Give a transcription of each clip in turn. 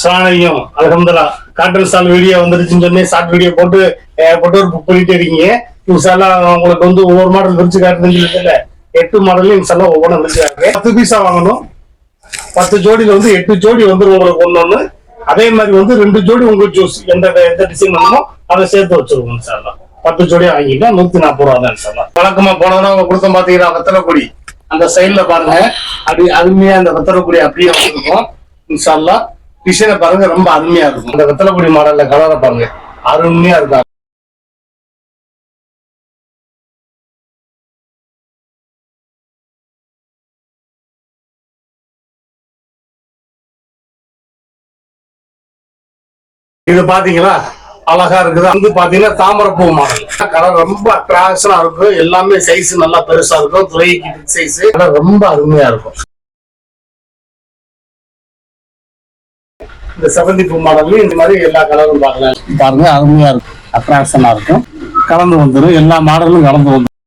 அஸ்ஸலாமு அல்ஹம்துலில்லாஹ். Cotton stall video வந்துருச்சுன்னு சொன்னே ஷார்ட் வீடியோ போட்டு ஒரு புக் பண்ணிட்டு இருக்கீங்க. இன்ஷால்லா உங்களுக்கு வந்து ஒவ்வொரு மாடல் விரிச்சு காட்டுறதுன்னு இல்ல 8 மாடல் இன்ஷால்லா ஒவ்வொன்றும் விரிச்சு காட்டுறேன். 10 பீஸா வாங்கணும். 10 ஜோடியில வந்து 8 ஜோடி வந்து உங்களுக்கு ஒண்ணு. அதே மாதிரி வந்து 2 ஜோடி உங்களுக்கு ஜூஸ் எந்த டிசைன் வேணுமோ அதை சேர்த்து வச்சிருவோம். இன்ஷால்லா 10 ஜோடியா வாங்கிட்டா 140 ரூபா தான். இன்ஷால்லா வழக்கமா போனோம்னா கொடுத்த பாத்தீங்கன்னா வெத்தலைக்குடி அந்த சைட்ல பாருங்க, அப்படி அருமையா அந்த வெத்தலைக்குடி அப்படியே வச்சிருக்கோம். இன்ஷால்லா டிசைனை பாருங்க, ரொம்ப அருமையா இருக்கும். அந்த வெத்தலைக்குடி மாடல்ல கலரை பாருங்க, அருமையா இருக்கும். இது பாத்தீங்களா அழகா இருக்குது. வந்து பாத்தீங்கன்னா தாமரைப்பூ மாடல் கலர் ரொம்ப அட்ராக்ஷனா இருக்கும். எல்லாமே சைஸ் நல்லா பெருசா இருக்கும். துறைக்கு சைஸ் ரொம்ப அருமையா இருக்கும். இந்த செவந்தி பூ மாடல்ல இந்த மாதிரி எல்லா கலரும் பார்க்கலாம். பாருங்க அருமையா இருக்கும், அட்ராக்ஷனா இருக்கும். கலந்து வந்துடும், எல்லா மாடலும் கலந்து வந்துடும்.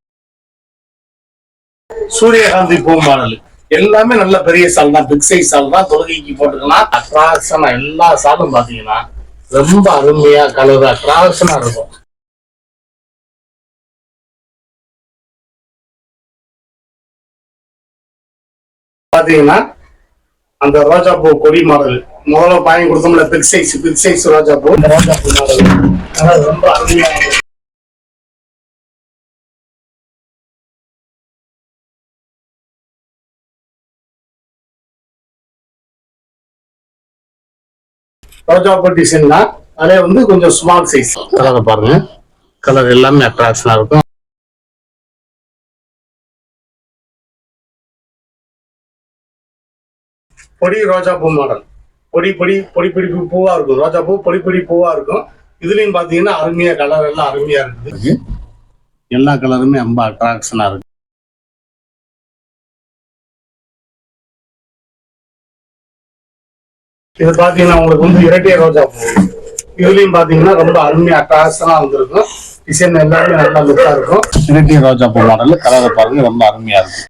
சூரியகாந்தி பூ மாடல் எல்லாமே நல்ல பெரிய சால் தான், பிக் சைஸ் சால் தான். தொழுகைக்கு போட்டுக்கலாம். அட்ராக்ஷனா எல்லா சாலும் பாத்தீங்கன்னா ரொம்ப அருமையா கலர் அட்ராக்ஷனா இருக்கும். பாத்தீங்கன்னா அந்த ரோஜா பூ கொடி மாடல் முதல்ல வாங்கி கொடுத்தோம்ல, பிக் சைஸ் ரோஜா பூ. இந்த ரோஜா பூ மாடல் ரொம்ப அருமையா இருக்கும். ரோஜா பூ டிசைன் தான், அதே வந்து கொஞ்சம் ஸ்மால் சைஸ். கலரை பாருங்க, கலர் எல்லாமே அட்ராக்ஷனா இருக்கும். பொடி ரோஜா பூ மாடல், பொடி பூவா இருக்கும். ரோஜா பூ பொடி பூவா இருக்கும். இதுலயும் பாத்தீங்கன்னா அருமையா கலர் எல்லாம் அருமையா இருக்குது. எல்லா கலருமே ரொம்ப அட்ராக்ஷனா இருக்கு. இது பாத்தீங்கன்னா உங்களுக்கு வந்து இரட்டை ரோஜா பூ. இதுலயும் பாத்தீங்கன்னா ரொம்ப அருமையா அட்ராக்ஷனா வந்திருக்கும். டிசைன் எல்லாமே நல்லா லுக்கா இருக்கும். இரட்டை ரோஜா பூ மாடல் கலரை பாருங்க, ரொம்ப அருமையா இருக்கும்.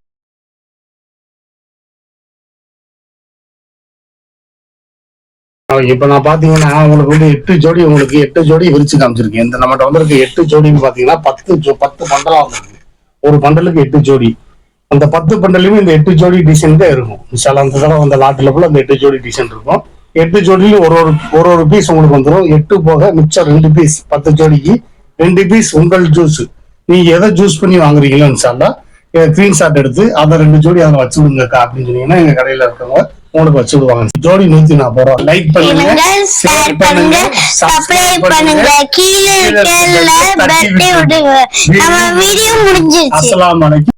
இப்ப நான் பாத்தீங்கன்னா உங்களுக்கு வந்து 8 ஜோடி விரிச்சு காமிச்சிருக்கேன். இந்த நம்மகிட்ட வந்திருக்கு 8 ஜோடின்னு பாத்தீங்கன்னா 10 பண்டலா வந்திருக்கு. ஒரு பண்டலுக்கு 8 ஜோடி. அந்த 10 பண்டலுமே இந்த 8 ஜோடி டிசைன் தான் இருக்கும். அந்த தடவை அந்த லாட்டில போல அந்த 8 ஜோடி டிசைன் இருக்கும். 8 ஜோடியிலும் ஒரு பீஸ் உங்களுக்கு வந்துடும். 8 போக மிச்சம் 2 பீஸ். 10 ஜோடிக்கு 2 பீஸ் உங்கள் ஜூஸ். நீங்க எதை ஜூஸ் பண்ணி வாங்குறீங்களோ இன்ஷால்லா ஸ்கிரீன்ஷாட் எடுத்து அதை 2 ஜோடி அதை வச்சு விடுங்கக்கா அப்படின்னு சொன்னீங்கன்னா எங்க கடையில இருக்கவங்க உங்களுக்கு வச்சு விடுவாங்க. ஜோடி 140 ரூபா. லைக் பண்ணுங்க, ஷேர் பண்ணுங்க, சப்ஸ்கிரைப் பண்ணுங்க, கீழே தட்டி விடுங்க. நம்ம வீடியோ முடிஞ்சிருச்சு. அஸ்ஸலாமு அலைக்கும்.